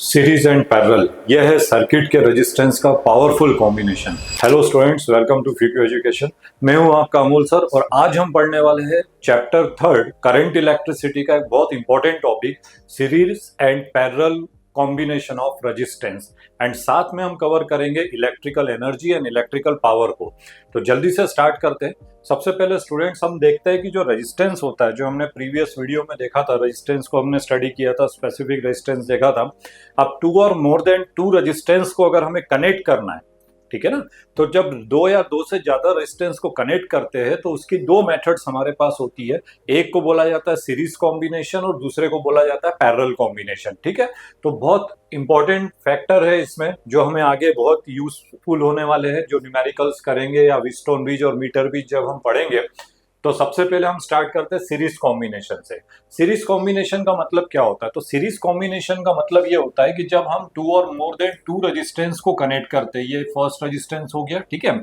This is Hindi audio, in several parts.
सीरीज एंड पैरेलल, यह है सर्किट के रेजिस्टेंस का powerful combination. Hello students, welcome to फ्यूक्यू एजुकेशन। मैं हूं आपका अमोल सर और आज हम पढ़ने वाले हैं चैप्टर 3 करंट इलेक्ट्रिसिटी का एक बहुत important topic, series and parallel combination of resistance. And साथ में हम कवर करेंगे electrical energy and electrical power को। तो जल्दी से स्टार्ट करते हैं। सबसे पहले स्टूडेंट्स हम देखते हैं कि जो रेजिस्टेंस होता है, जो हमने प्रीवियस वीडियो में देखा था, रेजिस्टेंस को हमने स्टडी किया था, स्पेसिफिक रेजिस्टेंस देखा था। अब 2 और मोर देन 2 रेजिस्टेंस को अगर हमें कनेक्ट करना है, ठीक है ना, तो जब 2 या 2 से ज्यादा रेजिस्टेंस को कनेक्ट करते हैं तो उसकी 2 मेथड्स हमारे पास होती है। एक को बोला जाता है सीरीज कॉम्बिनेशन और दूसरे को बोला जाता है पैरेलल कॉम्बिनेशन, ठीक है। तो बहुत इंपॉर्टेंट फैक्टर है इसमें, जो हमें आगे बहुत यूजफुल होने वाले हैं, जो न्यूमेरिकल्स करेंगे या व्हीटस्टोन ब्रिज और मीटर ब्रिज जब हम पढ़ेंगे। तो सबसे पहले हम स्टार्ट करते हैं सीरीज कॉम्बिनेशन से। सीरीज कॉम्बिनेशन का मतलब क्या होता है? तो सीरीज कॉम्बिनेशन का मतलब ये होता है कि जब हम 2 और मोर देन 2 रेजिस्टेंस को कनेक्ट करते हैं, ये फर्स्ट रेजिस्टेंस हो गया, ठीक है,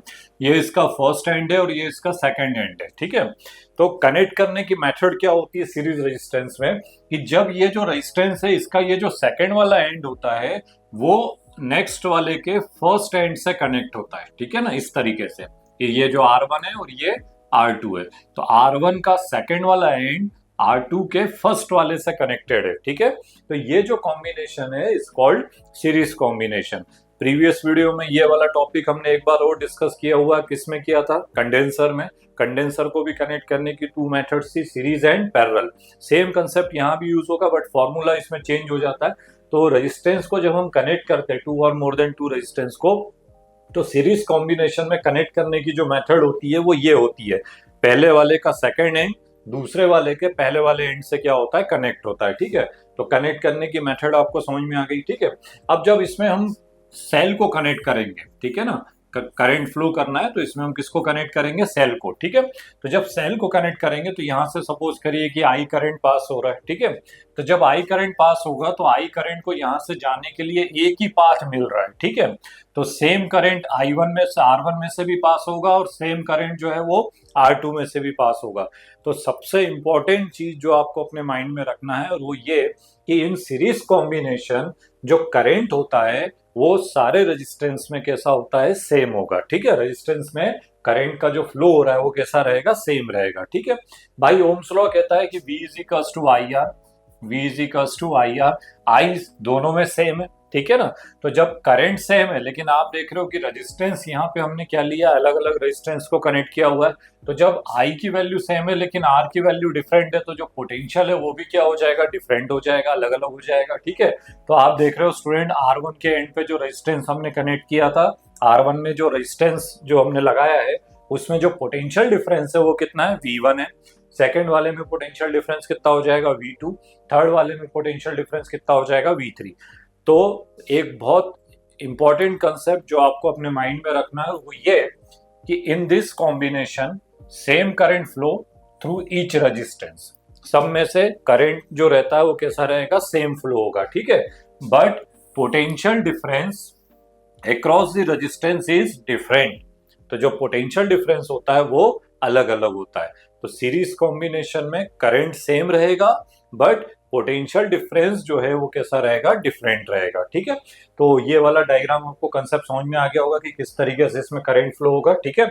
ये इसका फर्स्ट एंड है और ये इसका सेकंड एंड है, ठीक है। तो कनेक्ट करने की मेथड क्या होती है सीरीज रेजिस्टेंस में, कि जब ये जो रेजिस्टेंस है, इसका ये जो सेकंड वाला एंड होता है वो नेक्स्ट वाले के फर्स्ट एंड से कनेक्ट होता है, ठीक है ना, इस तरीके से। ये जो R1 है और ये R2 है, तो R1 का सेकंड वाला एंड R2 के फर्स्ट वाले से कनेक्टेड है, ठीक है। तो ये जो कॉम्बिनेशन है is called series combination. Previous video में ये वाला टॉपिक हमने एक बार और डिस्कस किया हुआ, किसमें किया था? कंडेंसर में। कंडेंसर को भी कनेक्ट करने की 2 मेथड्स थी, series and parallel. Same concept यहाँ भी यूज होगा, बट फॉर्मूला इसमें चेंज हो जाता है। तो रेजिस्टेंस को जब हम कनेक्ट करते हैं, 2 और मोर देन 2 रेजिस्टेंस को, तो सीरीज कॉम्बिनेशन में कनेक्ट करने की जो मेथड होती है वो ये होती है, पहले वाले का सेकंड एंड दूसरे वाले के पहले वाले एंड से क्या होता है, कनेक्ट होता है, ठीक है। तो कनेक्ट करने की मेथड आपको समझ में आ गई, ठीक है। अब जब इसमें हम सेल को कनेक्ट करेंगे, ठीक है ना, करंट फ्लो करना है, तो इसमें हम किसको कनेक्ट करेंगे? सेल को, ठीक है। तो जब सेल को कनेक्ट करेंगे तो यहां से सपोज करिए कि आई करंट पास हो रहा है, ठीक है। तो जब आई करंट पास होगा तो आई करंट को यहां से जाने के लिए एक ही पाथ मिल रहा है, ठीक है। तो सेम करंट I1 में से R1 में से भी पास होगा और सेम करंट जो है वो R2 में से भी पास होगा। तो सबसे इंपॉर्टेंट चीज जो आपको अपने माइंड में रखना है, और वो ये कि इन सीरीज कॉम्बिनेशन जो करंट होता है वो सारे रेजिस्टेंस में कैसा होता है? सेम होगा, ठीक है। रेजिस्टेंस में करंट का जो फ्लो हो रहा है वो कैसा रहेगा? सेम रहेगा, ठीक है। भाई ओम्स लॉ कहता है कि V is equals to I R, V is equals to I R, I दोनों में सेम है, ठीक है ना। तो जब करंट सेम है, लेकिन आप देख रहे हो कि रेजिस्टेंस यहाँ पे हमने क्या लिया, अलग अलग रेजिस्टेंस को कनेक्ट किया हुआ है। तो जब I की वैल्यू सेम है लेकिन R की वैल्यू डिफरेंट है, तो जो पोटेंशियल है वो भी क्या हो जाएगा? डिफरेंट हो जाएगा, अलग अलग हो जाएगा, ठीक है। तो आप देख रहे हो स्टूडेंट, R1 के एंड पे जो रेजिस्टेंस हमने कनेक्ट किया था, R1 में जो रेजिस्टेंस जो हमने लगाया है उसमें जो पोटेंशियल डिफरेंस है वो कितना है? V1 है। सेकेंड वाले में पोटेंशियल डिफरेंस कितना हो जाएगा? V2। थर्ड वाले में पोटेंशियल डिफरेंस कितना हो जाएगा? V3। तो एक बहुत इंपॉर्टेंट कंसेप्ट जो आपको अपने माइंड में रखना है वो ये कि in this combination same current flow through each resistance. सब में से करंट जो रहता है वो कैसा रहेगा? सेम फ्लो होगा, ठीक है। But potential difference across the resistance is different. तो जो पोटेंशियल डिफरेंस होता है वो अलग अलग होता है। तो सीरीज कॉम्बिनेशन में करंट सेम रहेगा बट पोटेंशियल डिफरेंस जो है वो कैसा रहेगा? डिफरेंट रहेगा, ठीक है। तो ये वाला डायग्राम आपको कंसेप्ट समझ में आ गया होगा कि किस तरीके से इसमें करंट फ्लो होगा, ठीक है।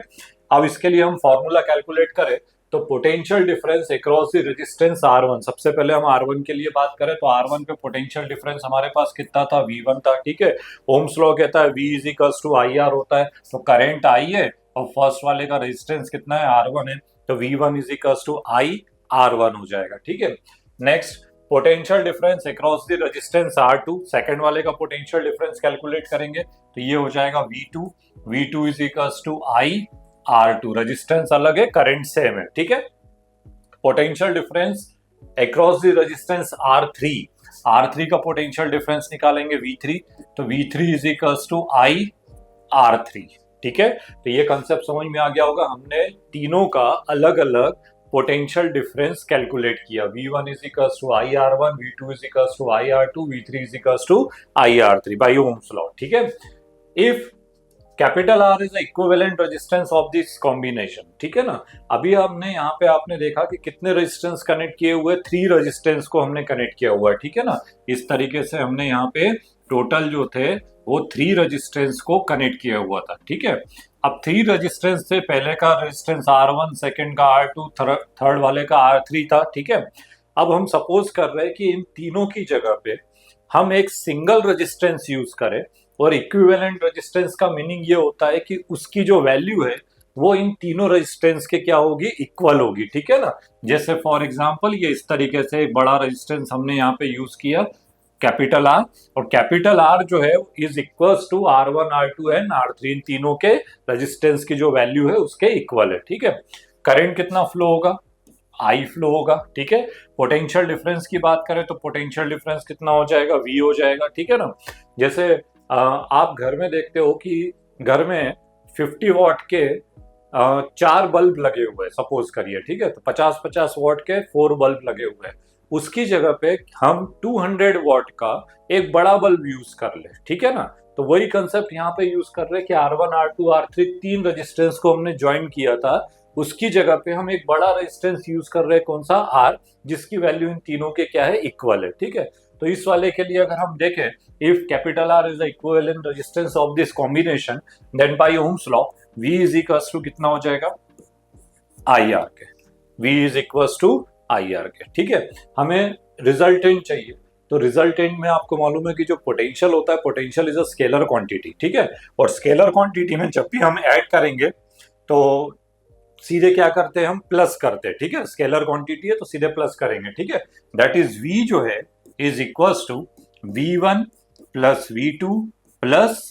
अब इसके लिए हम फॉर्मूला कैलकुलेट करें तो potential difference across the resistance R1, सबसे पहले हम R1 के लिए बात करें तो R1 पे पोटेंशियल डिफरेंस हमारे पास कितना था? V1 था, ठीक है। ओम्स लॉ कहता है V is equals to I R होता है। तो करंट I है और फर्स्ट वाले का रेजिस्टेंस कितना है? R1 है। तो V1 is equals to I R1 हो जाएगा, ठीक है। Next, potential difference across the resistance R2, second वाले का पोटेंशियल डिफरेंस कैलकुलेट करेंगे तो ये हो जाएगा V2। V2 is equals to I R2, resistance अलग है, करंट सेम है, ठीक है। Potential difference across the resistance R3, R3 का पोटेंशियल डिफरेंस निकालेंगे V3, तो V3 is equals to I R3, ठीक है। तो ये कंसेप्ट समझ में आ गया होगा, हमने तीनों का अलग अलग पोटेंशियल डिफरेंस कैलकुलेट किया। V1 is equals to I R1, V2 is equals to I R2, V3 is equals to I R3 by ohm's law, ठीक है। If capital R is equivalent resistance of this combination, ठीक है ना। अभी हमने यहाँ पे आपने देखा कि कितने रेजिस्टेंस कनेक्ट किए हुए? 3 रेजिस्टेंस को हमने कनेक्ट किया हुआ है, ठीक है ना। इस तरीके से हमने यहाँ पे टोटल जो थे वो 3 रेजिस्टेंस को कनेक्ट किया हुआ था, ठीक है। अब 3 रेजिस्टेंस से पहले का रेजिस्टेंस R1, सेकंड का R2, थर्ड वाले का R3 था, ठीक है। अब हम सपोज कर रहे हैं कि इन तीनों की जगह पे हम एक सिंगल रेजिस्टेंस यूज करें, और इक्विवेलेंट रेजिस्टेंस का मीनिंग ये होता है कि उसकी जो वैल्यू है वो इन तीनों रेजिस्टेंस के क्या होगी, इक्वल होगी, ठीक है ना। जैसे फॉर एग्जांपल ये इस तरीके से एक बड़ा रेजिस्टेंस हमने यहाँ पे यूज किया, कैपिटल आर, और कैपिटल आर जो है is equals to R1, R2 and R3, इन तीनों के रेजिस्टेंस की जो वैल्यू है उसके इक्वल है, ठीक है। करंट कितना फ्लो होगा, आई फ्लो होगा, ठीक है। पोटेंशियल डिफरेंस की बात करें तो पोटेंशियल डिफरेंस कितना हो जाएगा, V हो जाएगा, ठीक है ना। जैसे आप घर में देखते हो कि घर में 50 वॉट के 4 बल्ब लगे हुए हैं सपोज करिए, ठीक है। तो 50-50 वॉट के 4 बल्ब लगे हुए हैं, उसकी जगह पे हम 200 वॉट का एक बड़ा बल्ब यूज कर ले, ठीक है ना। तो वही कंसेप्ट यहाँ पे यूज कर रहे हैं कि R1, R2, R3 तीन रेजिस्टेंस को हमने ज्वाइन किया था, उसकी जगह पे हम एक बड़ा रेजिस्टेंस यूज कर रहे हैं, कौन सा, R, जिसकी वैल्यू इन तीनों के क्या है, इक्वल है, ठीक है। तो इस वाले के लिए अगर हम देखें, if capital R is the equivalent resistance of this combination, then by ohm's law V is equals to कितना हो जाएगा, IR के, V is equals to IR के, ठीक है। हमें रिजल्टेंट चाहिए, तो रिजल्टेंट में आपको मालूम है कि जो पोटेंशियल होता है, potential is a scalar quantity, ठीक है। और स्केलर क्वांटिटी में जब भी हम ऐड करेंगे तो सीधे क्या करते हैं, हम प्लस करते हैं, ठीक है। स्केलर क्वांटिटी है तो सीधे प्लस करेंगे, ठीक है। दैट इज V जो है is equals to V1 plus V2 plus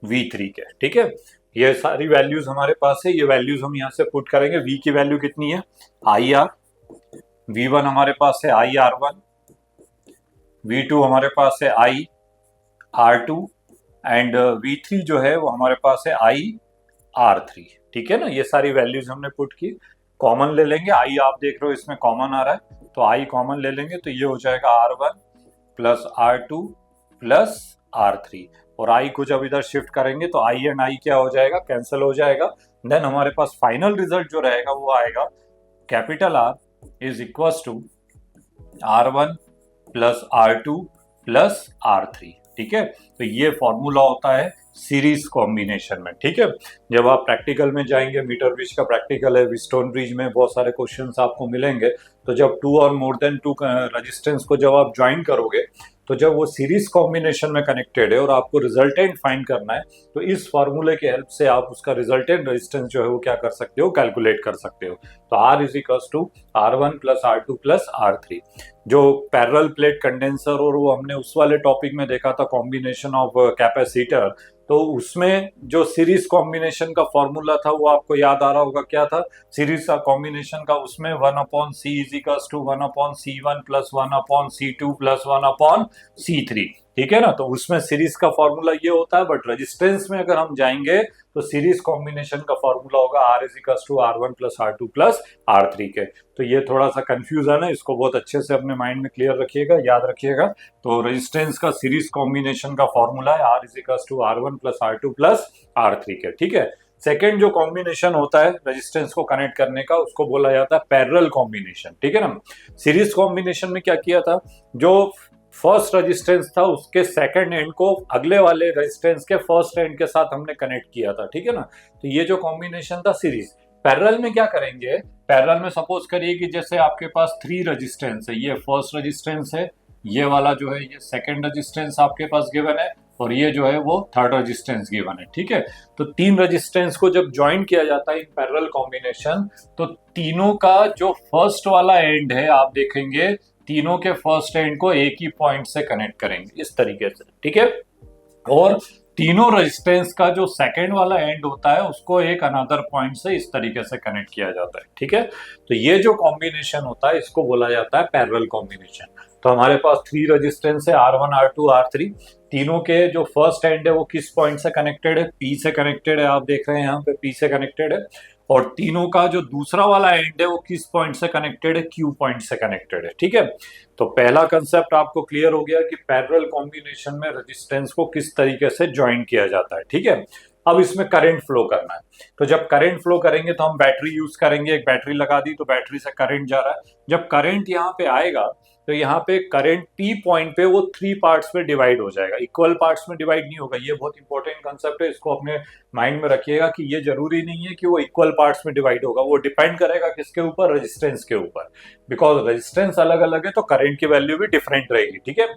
V3 के, ठीक है। ये सारी वैल्यूज हमारे पास है, ये वैल्यूज हम यहाँ से पुट करेंगे। V की वैल्यू कितनी है, IR, V1 हमारे पास है IR1, V2 हमारे पास है IR2 एंड V3 जो है वो हमारे पास है IR3, ठीक है ना। ये सारी वैल्यूज हमने पुट की, कॉमन ले लेंगे, I आप देख रहे हो इसमें कॉमन आ रहा है, तो I कॉमन ले लेंगे, तो ये हो जाएगा R1 plus R2 plus R3, और I को जब इधर शिफ्ट करेंगे तो I एंड I क्या हो जाएगा, कैंसिल हो जाएगा। देन हमारे पास फाइनल रिजल्ट जो रहेगा वो आएगा, capital R is equals to R1 plus R2 plus R3, ठीक है। तो ये फॉर्मूला होता है सीरीज कॉम्बिनेशन में, ठीक है। जब आप प्रैक्टिकल में जाएंगे, मीटर ब्रिज का प्रैक्टिकल है, विस्टोन ब्रिज में बहुत सारे क्वेश्चंस आपको मिलेंगे, तो जब 2 और मोर देन 2 रेजिस्टेंस को जब आप ज्वाइन करोगे, तो जब वो सीरीज कॉम्बिनेशन में कनेक्टेड है और आपको रिजल्टेंट फाइंड करना है, तो इस फॉर्मूले के हेल्प से आप उसका रिजल्टेंट रेजिस्टेंस जो है वो क्या कर सकते हो, कैलकुलेट कर सकते हो। तो R is equals to R1 plus R2 plus R3। जो पैरेलल प्लेट कंडेंसर, और वो हमने उस वाले टॉपिक में देखा था, कॉम्बिनेशन ऑफ कैपेसिटर, तो उसमें जो सीरीज कॉम्बिनेशन का फॉर्मूला था वो आपको याद आ रहा होगा, क्या था सीरीज का कॉम्बिनेशन का, उसमें 1/C is equals to 1/C1 plus 1/C2 plus 1/C3, ठीक है ना। तो उसमें सीरीज का फॉर्मूला ये होता है, बट रेजिस्टेंस में अगर हम जाएंगे तो सीरीज कॉम्बिनेशन का फॉर्मूला होगा R is equals to R1 plus R2 plus R3 के। तो ये थोड़ा सा कंफ्यूजन है, इसको बहुत अच्छे से अपने माइंड में क्लियर रखिएगा, याद रखिएगा। तो रेजिस्टेंस का सीरीज कॉम्बिनेशन का फॉर्मूला है R is equals to R1 plus R2 plus R3 के, ठीक है। सेकेंड जो कॉम्बिनेशन होता है रेजिस्टेंस को कनेक्ट करने का, उसको बोला जाता है पैरेलल कॉम्बिनेशन, ठीक है ना। सीरीज कॉम्बिनेशन में क्या किया था, जो फर्स्ट रेजिस्टेंस था उसके सेकंड एंड को अगले वाले रेजिस्टेंस के फर्स्ट एंड के साथ हमने कनेक्ट किया था, ठीक है ना। तो ये जो कॉम्बिनेशन था सीरीज। पैरेलल में क्या करेंगे, पैरेलल में सपोज करिए कि जैसे आपके पास 3 रेजिस्टेंस है, ये फर्स्ट रेजिस्टेंस है, ये वाला जो है ये सेकंड रेजिस्टेंस आपके पास गिवन है, और ये जो है वो थर्ड रेजिस्टेंस गिवन है, ठीक है। तो 3 रेजिस्टेंस को जब ज्वाइन किया जाता है इन पैरेलल कॉम्बिनेशन, तो तीनों का जो फर्स्ट वाला एंड है, आप देखेंगे तीनों के फर्स्ट एंड को एक ही पॉइंट से कनेक्ट करेंगे इस तरीके से, ठीक है। और तीनों रेजिस्टेंस का जो सेकंड वाला एंड होता है उसको एक अनदर पॉइंट से इस तरीके से कनेक्ट किया जाता है, ठीक है। तो ये जो कॉम्बिनेशन होता है इसको बोला जाता है पैरेलल कॉम्बिनेशन। तो हमारे पास 3 रेजिस्टेंस है, R1, R2, R3, तीनों के जो फर्स्ट एंड है वो किस पॉइंट से कनेक्टेड है, P से कनेक्टेड है, आप देख रहे हैं यहाँ पे P से कनेक्टेड है। और तीनों का जो दूसरा वाला एंड है वो किस पॉइंट से कनेक्टेड है, Q पॉइंट से कनेक्टेड है, ठीक है। तो पहला कंसेप्ट आपको क्लियर हो गया कि पैरेलल कॉम्बिनेशन में रेजिस्टेंस को किस तरीके से ज्वाइन किया जाता है, ठीक है। अब इसमें करंट फ्लो करना है, तो जब करंट फ्लो करेंगे तो हम बैटरी यूज करेंगे, एक बैटरी लगा दी तो बैटरी से करंट जा रहा है। जब करंट यहाँ पे आएगा तो यहाँ पे करंट पी पॉइंट पे वो 3 पार्ट्स में डिवाइड हो जाएगा, इक्वल पार्ट्स में डिवाइड नहीं होगा। ये बहुत इंपॉर्टेंट कंसेप्ट है, इसको अपने माइंड में रखिएगा कि ये जरूरी नहीं है कि वो इक्वल पार्ट्स में डिवाइड होगा, वो डिपेंड करेगा किसके ऊपर, रेजिस्टेंस के ऊपर। बिकॉज रेजिस्टेंस अलग अलग है तो करंट की वैल्यू भी डिफरेंट रहेगी, ठीक है।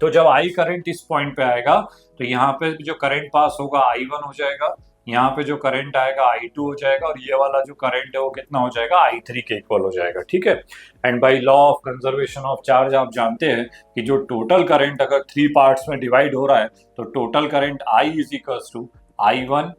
तो जब आई करंट इस पॉइंट पे आएगा तो यहाँ पे जो करंट पास होगा I1 हो जाएगा, यहाँ पे जो करंट आएगा I2 हो जाएगा, और ये वाला जो करंट है वो कितना हो जाएगा, I3 के इक्वल हो जाएगा, ठीक है। And by law of conservation of charge आप जानते हैं कि जो टोटल करंट अगर 3 पार्ट्स में डिवाइड हो रहा है तो total current I is equals to I1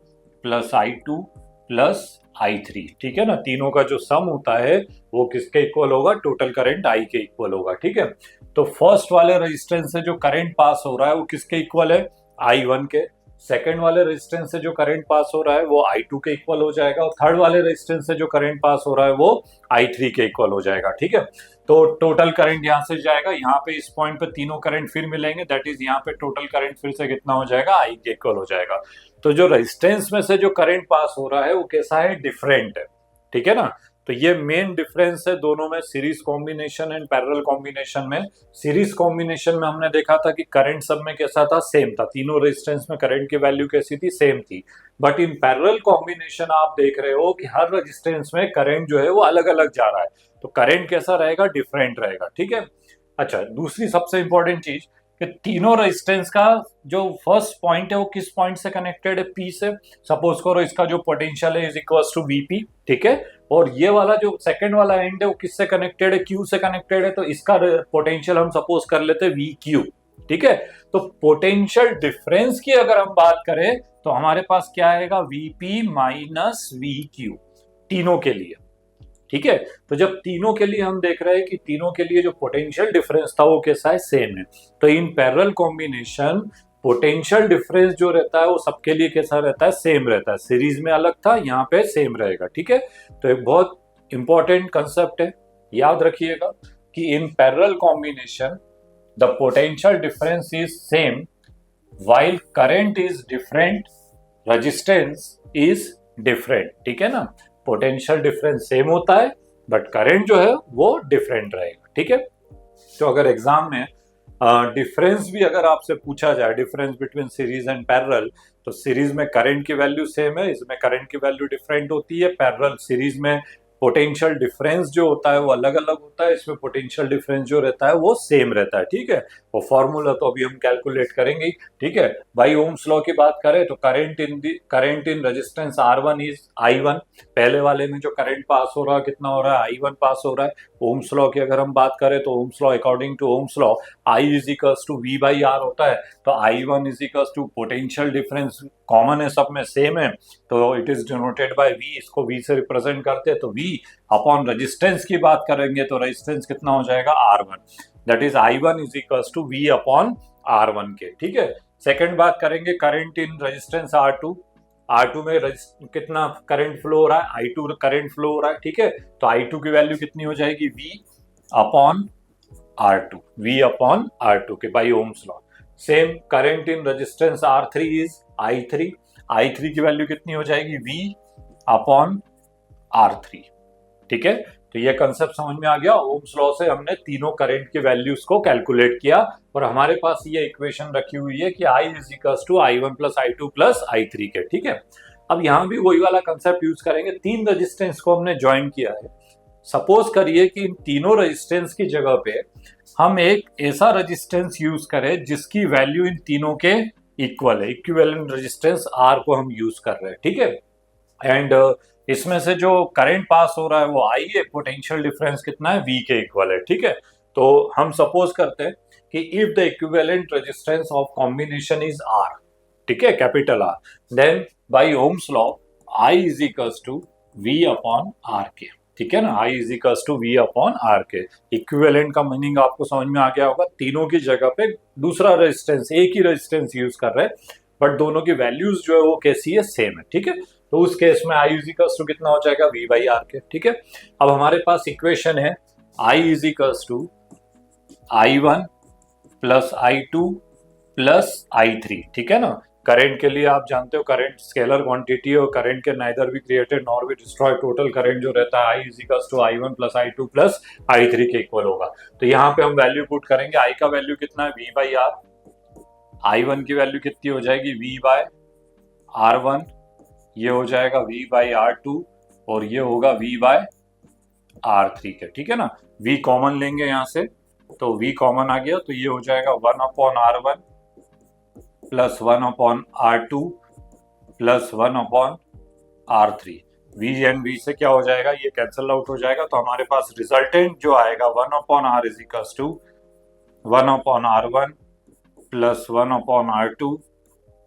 plus I2 plus I3, ठीक है ना। तीनों का जो सम होता है वो किसके इक्वल होगा, टोटल करंट I के इक्वल होगा, ठीक है। तो फर्स्ट वाले रेजिस्टेंस से जो करंट पास हो रहा है वो किसके इक्वल है, I1 के। सेकंड वाले रेजिस्टेंस से जो करंट पास हो रहा है वो I2 के इक्वल हो जाएगा, और थर्ड वाले रेजिस्टेंस से जो करंट पास हो रहा है वो I3 के इक्वल हो जाएगा, ठीक है। तो टोटल करंट यहाँ से जाएगा, यहाँ पे इस पॉइंट पे तीनों करंट फिर मिलेंगे, दैट इज यहाँ पे टोटल करंट फिर से कितना हो जाएगा, I के इक्वल हो जाएगा। तो जो रेजिस्टेंस में से जो करंट पास हो रहा है वो कैसा है, डिफरेंट है, ठीक है ना। तो ये मेन डिफरेंस है दोनों में, series combination and parallel combination में। सीरीज कॉम्बिनेशन में हमने देखा था कि करंट सब में कैसा था, सेम था, तीनों रेजिस्टेंस में करंट की वैल्यू कैसी थी, सेम थी। बट इन पैरेलल कॉम्बिनेशन आप देख रहे हो कि हर रेजिस्टेंस में करंट जो है वो अलग अलग जा रहा है, तो करंट कैसा रहेगा, डिफरेंट रहेगा, ठीक है। अच्छा, दूसरी सबसे इंपॉर्टेंट चीज कि तीनों रेजिस्टेंस का जो फर्स्ट पॉइंट है वो किस पॉइंट से कनेक्टेड है, पी से। सपोज करो इसका जो पोटेंशियल है इज इक्वल्स टू वीपी, ठीक है। और ये वाला जो सेकंड वाला एंड है वो किससे कनेक्टेड है, क्यू से कनेक्टेड है, तो इसका पोटेंशियल हम सपोज कर लेते हैं वी क्यू, ठीक है। तो पोटेंशियल डिफरेंस की अगर हम बात करें तो हमारे पास क्या आएगा, वीपी माइनस वी क्यू, तीनों के लिए, ठीक है। तो जब तीनों के लिए हम देख रहे हैं कि तीनों के लिए जो पोटेंशियल डिफरेंस था वो कैसा है, सेम है। तो in parallel combination potential difference जो रहता है वो सबके लिए कैसा रहता है, सेम रहता है। सीरीज में अलग था, यहाँ पे सेम रहेगा, ठीक है। तो एक बहुत इंपॉर्टेंट कंसेप्ट है, याद रखिएगा कि in parallel combination the potential difference is same while current is different, resistance is different, ठीक है ना। पोटेंशियल डिफरेंस सेम होता है बट करंट जो है वो डिफरेंट रहेगा, ठीक है। तो अगर एग्जाम में डिफरेंस भी अगर आपसे पूछा जाए, difference between series and parallel, तो सीरीज में करंट की वैल्यू सेम है, इसमें करंट की वैल्यू डिफरेंट होती है। पैरेलल सीरीज में पोटेंशियल डिफरेंस जो होता है वो अलग अलग होता है, इसमें पोटेंशियल डिफरेंस जो रहता है वो सेम रहता है, ठीक है। वो फॉर्मूला तो अभी हम कैलकुलेट करेंगे, ठीक है। बाई ओम्स लॉ की बात करें तो current in resistance R1 is I1, पहले वाले में जो करंट पास हो रहा है कितना हो रहा है, I1 पास हो रहा है। ओम्स लॉ की अगर हम बात करें तो ohm's law, according to ohm's law, I is equals to V by R होता है, तो I1 is equals to potential difference common है, सब में सेम है, तो it is denoted by V, इसको V से रिप्रेजेंट करते हैं। तो V अपॉन रेजिस्टेंस की बात करेंगे तो रेजिस्टेंस कितना हो जाएगा, R1, that is I1 is equals to V upon R1 के, ठीक है। सेकंड बात करेंगे करंट इन रेजिस्टेंस R2 में कितना करंट फ्लो हो रहा है, I2 करंट फ्लो हो रहा है, ठीक है। तो I2 की वैल्यू कितनी हो जाएगी, V अपॉन R2 के by Ohm's law. Same current in resistance R3 is I3 की वैल्यू कितनी हो जाएगी, V अपॉन R3, ठीक है। तो ये कंसेप्ट समझ में आ गया। ओम्स लॉ से हमने तीनों करंट के वैल्यूज को कैलकुलेट किया और हमारे पास ये इक्वेशन रखी हुई है कि I is equals to I1 plus I2 plus I3 के, ठीक है। अब यहां भी वही वाला कंसेप्ट यूज करेंगे, तीन रेजिस्टेंस को हमने ज्वाइन किया है। सपोज करिए कि इन तीनों रेजिस्टेंस की जगह पे हम एक ऐसा रेजिस्टेंस यूज करें जिसकी वैल्यू इन तीनों के इक्वल है, इक्विवेलेंट रेजिस्टेंस R को हम यूज कर रहे हैं, ठीक है। एंड इसमें से जो करंट पास हो रहा है वो I है, पोटेंशियल डिफरेंस कितना है, V के इक्वल है, ठीक है। तो हम सपोज करते हैं कि if the equivalent resistance of combination is R, ठीक है, capital R, then by ohm's law I is equals to V upon R के, ठीक है ना। I is equals to V upon R के। इक्विवेलेंट का मीनिंग आपको समझ में आ गया होगा, तीनों की जगह पे दूसरा रेजिस्टेंस, एक ही रेजिस्टेंस यूज कर रहे हैं बट दोनों की वैल्यूज जो है वो कैसी है, सेम है, ठीक है। तो उस केस में I इज इक्वल्स टू कितना हो जाएगा, V बाई R के, ठीक है। अब हमारे पास इक्वेशन है I is equals to I1 plus I2 plus I3, ठीक है ना। करंट के लिए आप जानते हो करंट स्केलर क्वांटिटी है और करंट के नाइदर भी क्रिएटेड नॉर भी डिस्ट्रॉय, टोटल करंट जो रहता है I is equal to I1 plus I2 plus I3 के इक्वल होगा। तो यहाँ पे हम वैल्यू पुट करेंगे, I का वैल्यू कितना है V बाई R, I1 की वैल्यू कितनी हो जाएगी V बाय R1, ये हो जाएगा V बाई R2 और ये होगा V बाय R3 के, ठीक है ना। V कॉमन लेंगे यहाँ से तो V कॉमन आ गया तो ये हो जाएगा 1/R1 plus 1/R2 plus 1/R3। V and V से क्या हो जाएगा, ये कैंसल आउट हो जाएगा तो हमारे पास रिजल्टेंट जो आएगा 1/R is equal to 1/R1 plus 1/R2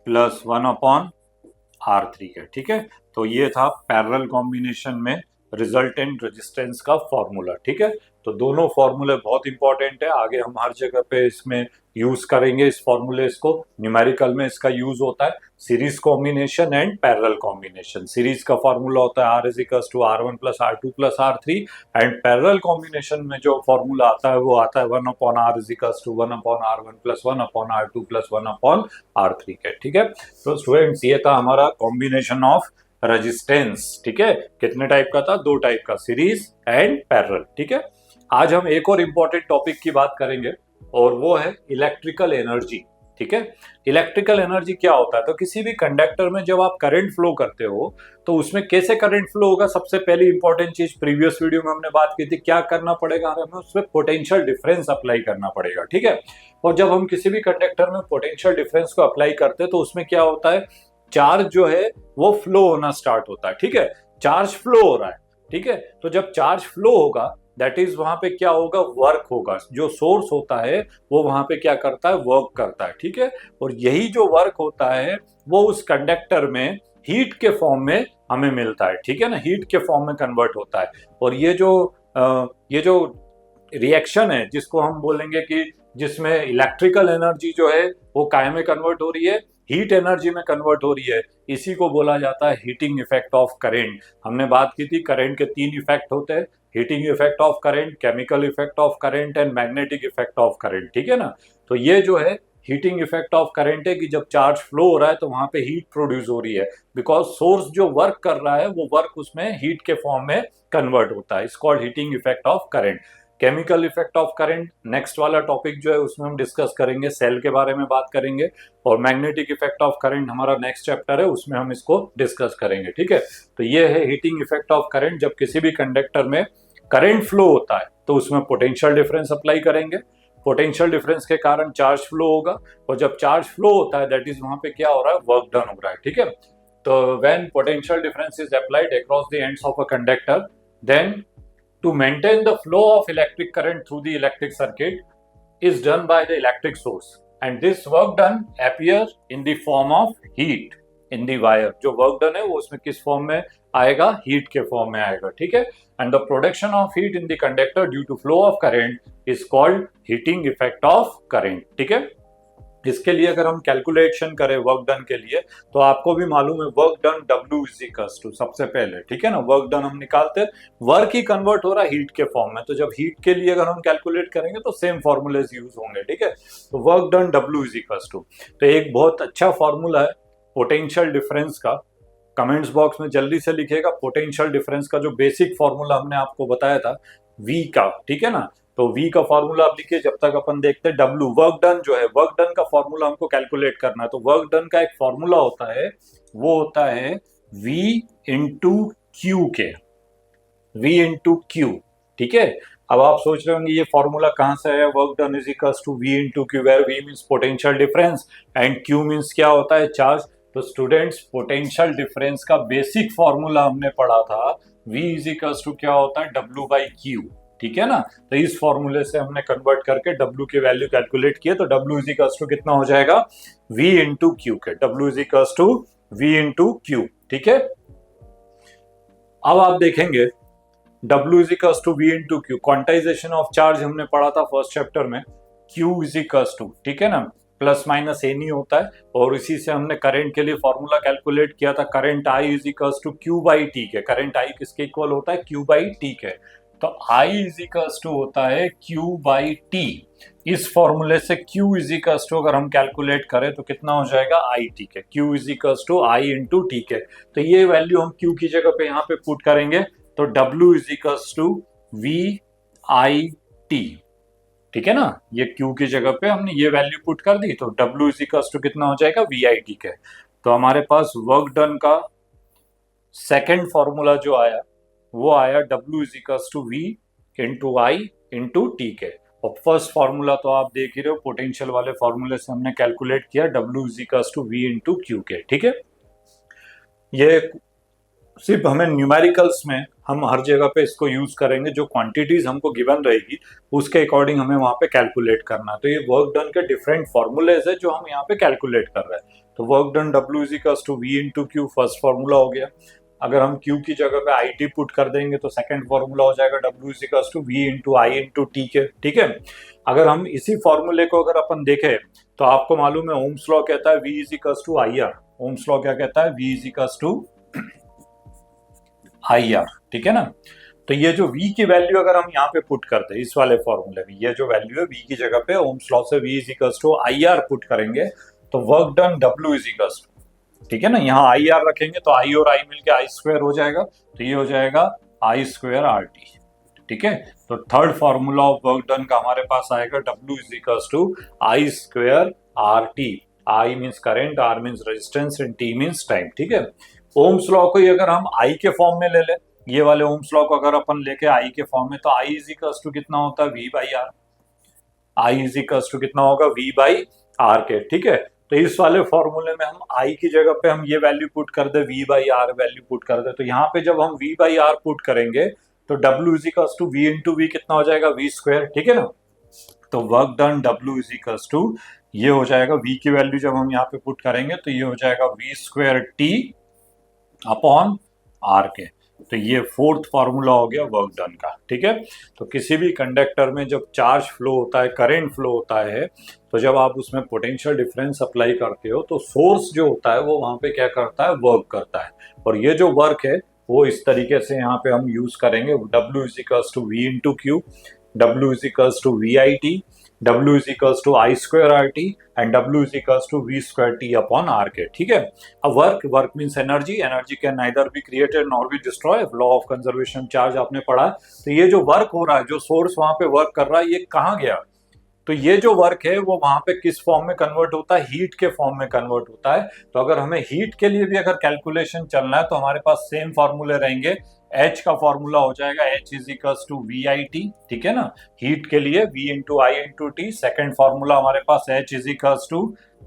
plus 1/R3 के, ठीक है। तो ये था पैरेलल कॉम्बिनेशन में रिजल्टेंट रेजिस्टेंस का फॉर्मूला, ठीक है। तो दोनों फॉर्मूले बहुत इंपॉर्टेंट है, आगे हम हर जगह पे इसमें यूज करेंगे इस फॉर्मूले को। न्यूमेरिकल में इसका यूज होता है series combination and parallel combination. Series का फॉर्मूला होता है R is equal to R1 plus R2 plus R3 and parallel combination में जो फॉर्मूला आता है वो आता है 1/R is equal to 1/R1 plus 1/R2 plus 1/R3 के, ठीक है। तो स्टूडेंट्स ये था हमारा कॉम्बिनेशन ऑफ रेजिस्टेंस, ठीक है। कितने टाइप का था, दो टाइप का, सीरीज एंड पैरेलल, ठीक है। आज हम एक और इंपॉर्टेंट टॉपिक की बात करेंगे और वो है इलेक्ट्रिकल एनर्जी, ठीक है। इलेक्ट्रिकल एनर्जी क्या होता है, तो किसी भी कंडक्टर में जब आप करंट फ्लो करते हो तो उसमें कैसे करंट फ्लो होगा, सबसे पहली इंपॉर्टेंट चीज प्रीवियस वीडियो में हमने बात की थी, क्या करना पड़ेगा हमें, उसमें पोटेंशियल डिफरेंस अप्लाई करना पड़ेगा, ठीक है। और जब हम किसी भी कंडक्टर में पोटेंशियल डिफरेंस को अप्लाई करते हैं तो उसमें क्या होता है, चार्ज जो है वो फ्लो होना स्टार्ट होता है, ठीक है। चार्ज फ्लो हो रहा है, ठीक है। तो जब चार्ज फ्लो होगा दैट इज वहां पे क्या होगा, वर्क होगा। जो सोर्स होता है वो वहां पे क्या करता है, वर्क करता है, ठीक है। और यही जो वर्क होता है वो उस कंडक्टर में हीट के फॉर्म में हमें मिलता है, ठीक है ना, हीट के फॉर्म में कन्वर्ट होता है। और ये जो रिएक्शन है जिसको हम बोलेंगे कि जिसमें इलेक्ट्रिकल एनर्जी जो है वो काय में कन्वर्ट हो रही है, हीट एनर्जी में कन्वर्ट हो रही है, इसी को बोला जाता है हीटिंग इफेक्ट ऑफ करंट। हमने बात की थी करंट के तीन इफेक्ट होते हैं, heating effect of current, chemical effect of current and magnetic effect of current, ठीक है ना। तो ये जो है हीटिंग इफेक्ट ऑफ करंट है कि जब चार्ज फ्लो हो रहा है तो वहां पे हीट प्रोड्यूस हो रही है, बिकॉज सोर्स जो वर्क कर रहा है वो वर्क उसमें हीट के फॉर्म में कन्वर्ट होता है, it's called heating effect of current. Chemical effect of current next वाला टॉपिक जो है उसमें हम डिस्कस करेंगे, सेल के बारे में बात करेंगे। और मैग्नेटिक इफेक्ट ऑफ करंट हमारा नेक्स्ट चैप्टर है, उसमें हम इसको डिस्कस करेंगे, ठीक है। तो ये है हीटिंग इफेक्ट ऑफ करंट, जब किसी भी कंडक्टर में करंट फ्लो होता है तो उसमें पोटेंशियल डिफरेंस अप्लाई करेंगे, पोटेंशियल डिफरेंस के कारण चार्ज फ्लो होगा, और जब चार्ज फ्लो होता है दैट इज वहां पे क्या हो रहा है, वर्क डन हो रहा है, ठीक है। तो when potential difference is applied across the ends of a conductor, then to maintain the flow of electric current through the electric circuit is done by the electric source, and this work done appear in the form of heat in the wire। जो work done है वो उसमें किस फॉर्म में आएगा, हीट के फॉर्म में आएगा, ठीक है। and the production of heat in the conductor due to flow of current is called heating effect of current, ठीक है। इसके लिए अगर हम कैलकुलेशन करें वर्क डन के लिए तो आपको भी मालूम है work done W is equals to, सबसे पहले, ठीक है ना, वर्क डन हम निकालते हैं, वर्क ही कन्वर्ट हो रहा है हीट के फॉर्म में, तो जब हीट के लिए अगर हम कैलकुलेट करेंगे तो सेम फॉर्मूलेज यूज होंगे, ठीक है। तो work done W is equals to, तो एक बहुत अच्छा फॉर्मूला है पोटेंशियल डिफरेंस का, कमेंट्स बॉक्स में जल्दी से लिखिएगा। पोटेंशियल डिफरेंस का जो बेसिक फॉर्मूला हमने आपको बताया था V का, ठीक है ना, तो V का फॉर्मूला आप लिखिए जब तक अपन देखते हैं W। वर्क डन जो है, वर्क डन का फॉर्मूला हमको कैलकुलेट करना है, तो वर्क डन का एक फॉर्मूला होता है, वो होता है V इंटू क्यू के, V इंटू क्यू, ठीक है। अब आप सोच रहे होंगे ये फॉर्मूला कहां से है, work done is equals to V into Q, where V means potential difference and Q means क्या होता है, चार्ज। तो स्टूडेंट्स पोटेंशियल डिफरेंस का बेसिक फॉर्मूला हमने पढ़ा था, V इज इक्वल्स टू क्या होता है, W बाई क्यू, ठीक है ना। तो इस फॉर्मूले से हमने कन्वर्ट करके W की वैल्यू कैलकुलेट किए, तो W इज इक्वल्स टू कितना हो जाएगा, V इंटू क्यू के, W is equals to V into Q, ठीक है। अब आप देखेंगे W is equals to V into Q, quantization of charge हमने पढ़ा था फर्स्ट चैप्टर में, Q इज इक्वल्स टू, ठीक है ना, प्लस माइनस ए नहीं होता है, और इसी से हमने करंट के लिए फॉर्मूला कैलकुलेट किया था, current I is equals to Q by T के, करंट I किसके इक्वल होता है, Q बाई टी के। तो I इज इक्वल्स टू होता है Q बाई टी, इस फॉर्मूले से Q इज इक्वल्स टू अगर हम कैलकुलेट करें तो कितना हो जाएगा I, ठीक है, Q is equals to I into, ठीक है। तो ये वैल्यू हम Q की जगह पे यहाँ पे पुट करेंगे तो W is equals to VIT, ठीक है ना। ये Q की जगह पे हमने ये वैल्यू पुट कर दी तो W इज इक्वल्स टू कितना हो जाएगा VIT के। तो हमारे पास वर्क डन का सेकेंड फॉर्मूला जो आया वो आया W is equals to V into I into T के। और फर्स्ट फॉर्मूला तो आप देख ही रहे हो, पोटेंशियल वाले फॉर्मूले से हमने कैलकुलेट किया W is equals to V into Q के, ठीक है। ये सिर्फ हमें न्यूमेरिकल्स में हम हर जगह पे इसको यूज करेंगे, जो क्वांटिटीज हमको गिवन रहेगी उसके अकॉर्डिंग हमें वहां पे कैलकुलेट करना है। तो ये वर्क डन के डिफरेंट फॉर्मूलेज है जो हम यहाँ पे कैलकुलेट कर रहे हैं। तो work done W is equals to V into Q first formula हो गया। अगर हम Q की जगह पे IT पुट कर देंगे तो सेकंड फॉर्मूला हो जाएगा W is equals to V into I into T के, ठीक है। अगर हम इसी फॉर्मूले को अगर अपन देखें तो आपको मालूम है ओम्स लॉ कहता है V is equals to IR। Ohm's law क्या कहता है? V is equals to IR, ठीक है ना। तो ये जो V की वैल्यू अगर हम यहाँ पे पुट करते हैं इस वाले फॉर्मूले में, ये जो वैल्यू है V की जगह पे ओम्स लॉ से V is equals to IR put करेंगे तो work done W is equals to, ठीक है ना, यहाँ IR रखेंगे तो I और I मिलके I स्क्वायर हो जाएगा, तो ये हो जाएगा I स्क्वायर RT, ठीक है। तो third formula of work done का हमारे पास आएगा W is equals to I square RT। I means current, R means resistance and T means time, ठीक है। ओम्स लॉ को अगर हम I के फॉर्म में ले ले, ये वाले ओम्स लॉ को अगर अपन लेके I के फॉर्म में, तो I इज इक्वल्स टू कितना होता है? V by R। I is equals to कितना होगा? V बाई R के, ठीक है। तो इस वाले फॉर्मूले में हम I की जगह पे हम ये वैल्यू पुट कर दे, V by R value put कर दे, तो यहाँ पे जब हम V बाई R पुट करेंगे तो W is equals to V into V कितना हो जाएगा? V स्क्वायर, ठीक है ना। तो work done W is equals to ये हो जाएगा, V की वैल्यू जब हम यहाँ पे पुट करेंगे तो ये हो जाएगा V square T upon R के। तो ये फोर्थ फॉर्मूला हो गया वर्क डन का, ठीक है। तो किसी भी कंडक्टर में जब चार्ज फ्लो होता है, करंट फ्लो होता है, तो जब आप उसमें पोटेंशियल डिफरेंस अप्लाई करते हो तो सोर्स जो होता है वो वहां पे क्या करता है? वर्क करता है। और ये जो वर्क है वो इस तरीके से यहाँ पे हम यूज करेंगे, W is equals to V into Q, W is equals to VIT, W is equals to I square RT and W is equals to V square T upon R के, ठीक है। अब work means energy, energy can neither be created nor be destroy, law of conservation charge आपने पढ़ा। तो ये जो वर्क हो रहा है, जो सोर्स वहां पे वर्क कर रहा है, ये कहाँ गया? तो ये जो वर्क है वो वहां पे किस फॉर्म में कन्वर्ट होता है? हीट के फॉर्म में कन्वर्ट होता है। तो अगर हमें हीट के लिए भी अगर कैलकुलेशन चलना है तो हमारे पास सेम फॉर्मूले रहेंगे। H का फॉर्मूला हो जाएगा H is equals to VIT, ठीक है ना। हीट के लिए V into I into T। Second formula हमारे पास H is equals to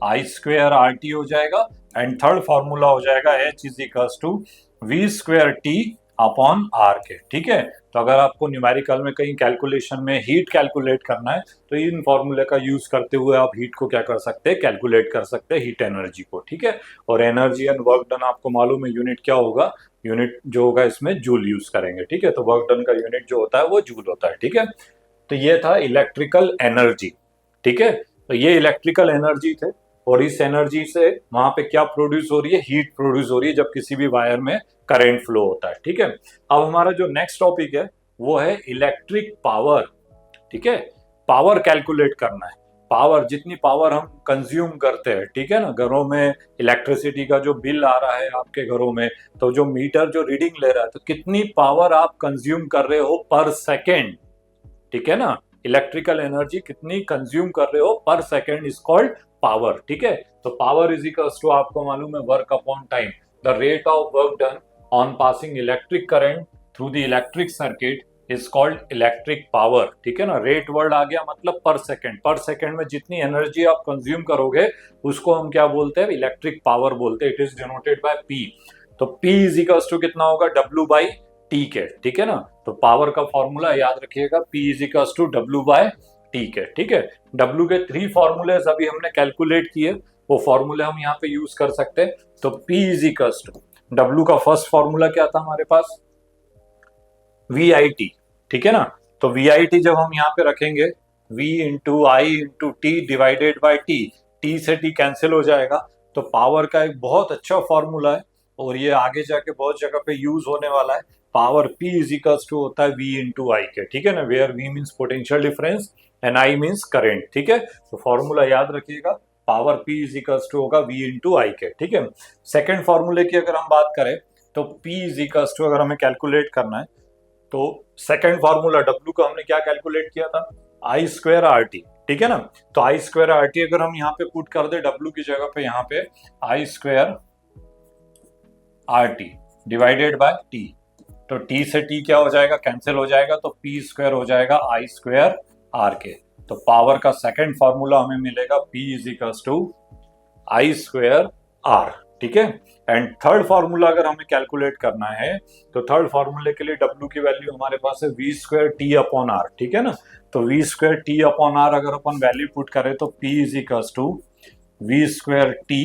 I square RT हो जाएगा एंड थर्ड फॉर्मूला हो जाएगा H is equals to V square T upon R के, ठीक है। तो अगर आपको न्यूमेरिकल में कहीं कैलकुलेशन में हीट कैलकुलेट करना है तो इन फॉर्मूले का यूज करते हुए आप हीट को क्या कर सकते हैं? कैलकुलेट कर सकते हैं, हीट एनर्जी को, ठीक है। और एनर्जी एंड वर्क डन आपको मालूम है यूनिट क्या होगा? यूनिट जो होगा इसमें जूल यूज करेंगे, ठीक है। तो वर्क डन का यूनिट जो होता है वो जूल होता है, ठीक है। तो ये था इलेक्ट्रिकल एनर्जी, ठीक है। तो ये इलेक्ट्रिकल एनर्जी थे और इस एनर्जी से वहां पे क्या प्रोड्यूस हो रही है? हीट प्रोड्यूस हो रही है जब किसी भी वायर में करंट फ्लो होता है, ठीक है। अब हमारा जो नेक्स्ट टॉपिक है वो है इलेक्ट्रिक पावर, ठीक है। पावर कैलकुलेट करना है, पावर, जितनी पावर हम कंज्यूम करते हैं, ठीक है ना। घरों में इलेक्ट्रिसिटी का जो बिल आ रहा है आपके घरों में, तो जो मीटर जो रीडिंग ले रहा है, तो कितनी पावर आप कंज्यूम कर रहे हो पर सेकेंड, ठीक है ना। इलेक्ट्रिकल एनर्जी कितनी कंज्यूम कर रहे हो पर सेकेंड इज कॉल्ड पावर, ठीक है। तो पावर इज इक्वल्स टू आपको मालूम है work upon time, the rate of work done on passing electric current through the electric circuit is called electric power, ठीक है ना। रेट वर्ड आ गया मतलब पर सेकेंड, पर सेकेंड में जितनी एनर्जी आप कंज्यूम करोगे उसको हम क्या बोलते हैं? इलेक्ट्रिक पावर बोलते हैं। It is denoted bye P। तो P इज इक्वल्स टू कितना होगा? W बाई T के, ठीक है ना। तो पावर का फॉर्मूला याद रखिएगा, P is equals to W by T के, ठीक है। W के 3 फॉर्मूलेज अभी हमने कैलकुलेट किए, वो फॉर्मूले हम यहाँ पे यूज कर सकते हैं। तो P is equals to W का फर्स्ट फॉर्मूला क्या था हमारे पास? VIT, ठीक है ना। तो VIT जब हम यहाँ पे रखेंगे, V into I into T divided by T, T से T कैंसिल हो जाएगा। तो पावर का एक बहुत अच्छा फॉर्मूला है और ये आगे जाके बहुत जगह पे यूज होने वाला है। Power P is equals to होता है V इंटू आई के, ठीक है ना, where V means potential difference and I means current, ठीक है। तो फॉर्मूला याद रखिएगा, power P is equals to होगा V इंटू आई के, ठीक है। सेकेंड फॉर्मूले की अगर हम बात करें तो P इज इक्वल्स टू, अगर हमें कैलकुलेट करना है तो सेकेंड फॉर्मूला W का हमने क्या कैलकुलेट किया था, आई स्क्वायर आर टी, ठीक है ना। तो आई स्क्वायर आर टी अगर हम यहाँ पे पुट कर दे W की जगह पे, यहाँ पे I square R T divided by T, तो T से T क्या हो जाएगा, कैंसिल हो जाएगा, तो P स्क्वायर हो जाएगा आई स्क्वायर आर के। तो पावर का सेकेंड फॉर्मूला हमें मिलेगा P is equals to I square R, ठीक है। एंड थर्ड फॉर्मूला अगर हमें कैलकुलेट करना है तो थर्ड फॉर्मूले के लिए W की वैल्यू हमारे पास है V square T upon R, ठीक है ना। तो V square T upon R अगर अपन वैल्यू पुट करें तो P is equals to V square T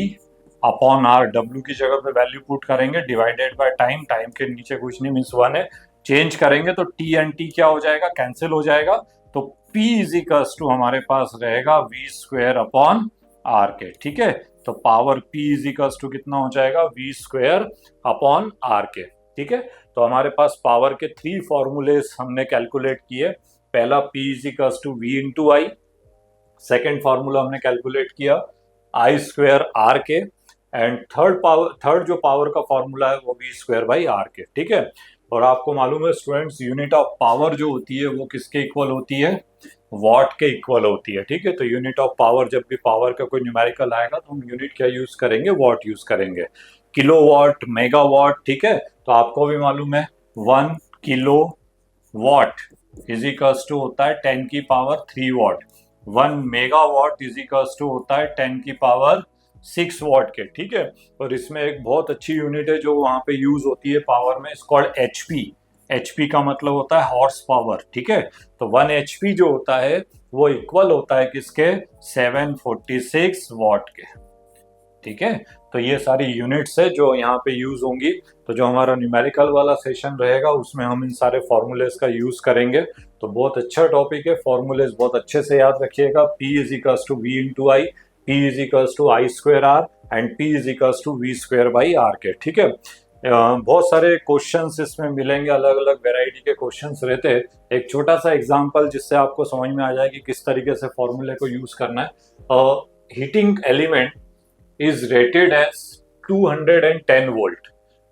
upon R, W की जगह पे वैल्यू पुट करेंगे डिवाइडेड बाय टाइम, टाइम के नीचे कुछ नहीं मीन्स 1 है, चेंज करेंगे तो T एंड T क्या हो जाएगा, कैंसिल हो जाएगा। तो P इज इक्वल्स टू हमारे पास रहेगा V स्क्वायर अपॉन आर के, ठीक है। तो power P is equals to कितना हो जाएगा, V स्क्वायर अपॉन आर के, ठीक है। तो हमारे पास पावर के 3 फॉर्मूलेस हमने कैलकुलेट किए। पहला P is equals to V into I, second formula हमने कैलकुलेट किया आई स्क्वायर आर के, एंड थर्ड जो पावर का फॉर्मूला है वो V स्क्वायर बाई आर के, ठीक है। और आपको मालूम है स्टूडेंट्स, यूनिट ऑफ पावर जो होती है वो किसके इक्वल होती है, वॉट के इक्वल होती है, ठीक है। तो यूनिट ऑफ पावर, जब भी पावर का कोई न्यूमेरिकल आएगा तो हम यूनिट क्या यूज करेंगे, वॉट यूज करेंगे, किलोवाट, मेगावाट, ठीक है। तो आपको भी मालूम है 1 kilo watt is equals to होता है 10 की power 3 watt, 1 megawatt is equals to होता है 10 की पावर 6 वॉट के, ठीक है। और इसमें एक बहुत अच्छी यूनिट है जो वहां पे यूज होती है पावर में, इस कॉल्ड HP। HP का मतलब होता है हॉर्स पावर, ठीक है। तो 1 HP जो होता है वो इक्वल होता है किसके, 746 वॉट के, ठीक है। तो ये सारी यूनिट्स है जो यहाँ पे यूज होंगी। तो जो हमारा न्यूमेरिकल वाला सेशन रहेगा उसमें हम इन सारे फॉर्मूलेस का यूज करेंगे। तो बहुत अच्छा टॉपिक है, फॉर्मूलेस बहुत अच्छे से याद रखिएगा। P is equals to V into I, P is equals to I square R and P is equals to V square by R के, ठीक है। बहुत सारे क्वेश्चंस इसमें मिलेंगे, अलग अलग वेराइटी के क्वेश्चंस रहते हैं। एक छोटा सा एग्जांपल जिससे आपको समझ में आ जाए कि किस तरीके से फॉर्मूले को यूज करना है। Heating element is rated as 210 volt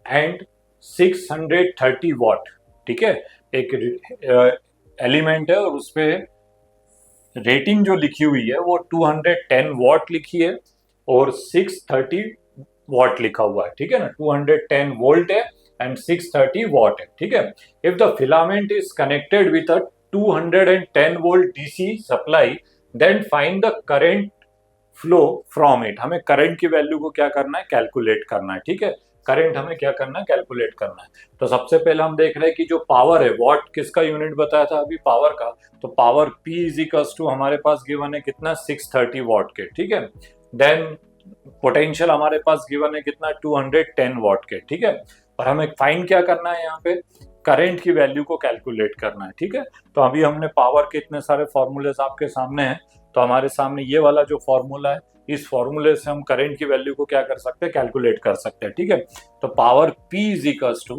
and 630 what, ठीक है। एक एलिमेंट है और उस पे रेटिंग जो लिखी हुई है वो 210 वॉट लिखी है और 630 वॉट लिखा हुआ है, ठीक है ना। 210 वोल्ट है एंड 630 वॉट है, ठीक है। If the filament is connected with a 210 volt DC supply, then find the current flow from it. हमें करंट की वैल्यू को क्या करना है, कैलकुलेट करना है, ठीक है। करंट हमें क्या करना है, कैलकुलेट करना है। तो सबसे पहले हम देख रहे हैं कि जो पावर है, वॉट किसका यूनिट बताया था अभी, पावर का। तो power P is equals to हमारे पास गिवन है कितना, 630 वॉट के, ठीक है। देन पोटेंशियल हमारे पास गिवन है कितना, 210 वॉट के, ठीक है। और हमें फाइंड क्या करना है, यहाँ पे करंट की वैल्यू को कैलकुलेट करना है, ठीक है। तो अभी हमने पावर के इतने सारे फॉर्मूलेस आपके सामने हैं, तो हमारे सामने ये वाला जो फॉर्मूला है, इस फॉर्मूले से हम करंट की वैल्यू को क्या कर सकते हैं, कैलकुलेट कर सकते हैं, ठीक है। तो power P is equals to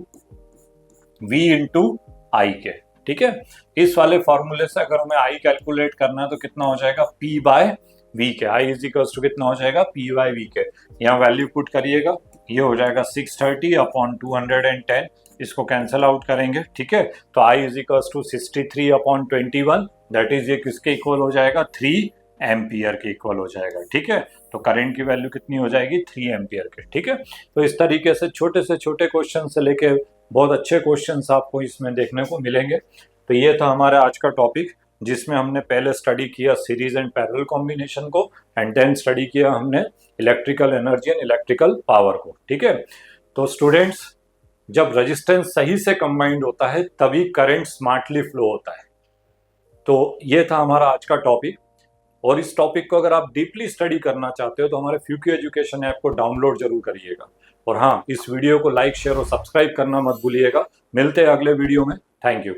V into I के, ठीक है। इस वाले फॉर्मूले से अगर हमें I कैलकुलेट करना है तो कितना हो जाएगा, P बाय V के। I इज इक्वल्स टू कितना हो जाएगा, P बाय V के। यहाँ वैल्यू पुट करिएगा, ये हो जाएगा 630 अपॉन 210, इसको कैंसिल आउट करेंगे, ठीक है। तो I is equals to 63 upon 21, that is ये किसके इक्वल हो जाएगा, 3 एम्पियर के इक्वल हो जाएगा, ठीक है। तो करंट की वैल्यू कितनी हो जाएगी, 3 एम्पियर के, ठीक है। तो इस तरीके से छोटे क्वेश्चन से लेके बहुत अच्छे क्वेश्चंस आपको इसमें देखने को मिलेंगे। तो ये था हमारा आज का टॉपिक, जिसमें हमने पहले स्टडी किया सीरीज एंड पैरेलल कॉम्बिनेशन को, एंड देन स्टडी किया हमने electrical energy and electrical power को, ठीक है। तो स्टूडेंट्स, जब रेजिस्टेंस सही से कंबाइंड होता है तभी करंट स्मार्टली फ्लो होता है। तो ये था हमारा आज का टॉपिक, और इस टॉपिक को अगर आप डीपली स्टडी करना चाहते हो तो हमारे फ्यूक्यू एजुकेशन ऐप को डाउनलोड जरूर करिएगा। और हाँ, इस वीडियो को लाइक, शेयर और सब्सक्राइब करना मत भूलिएगा। मिलते हैं अगले वीडियो में। Thank you.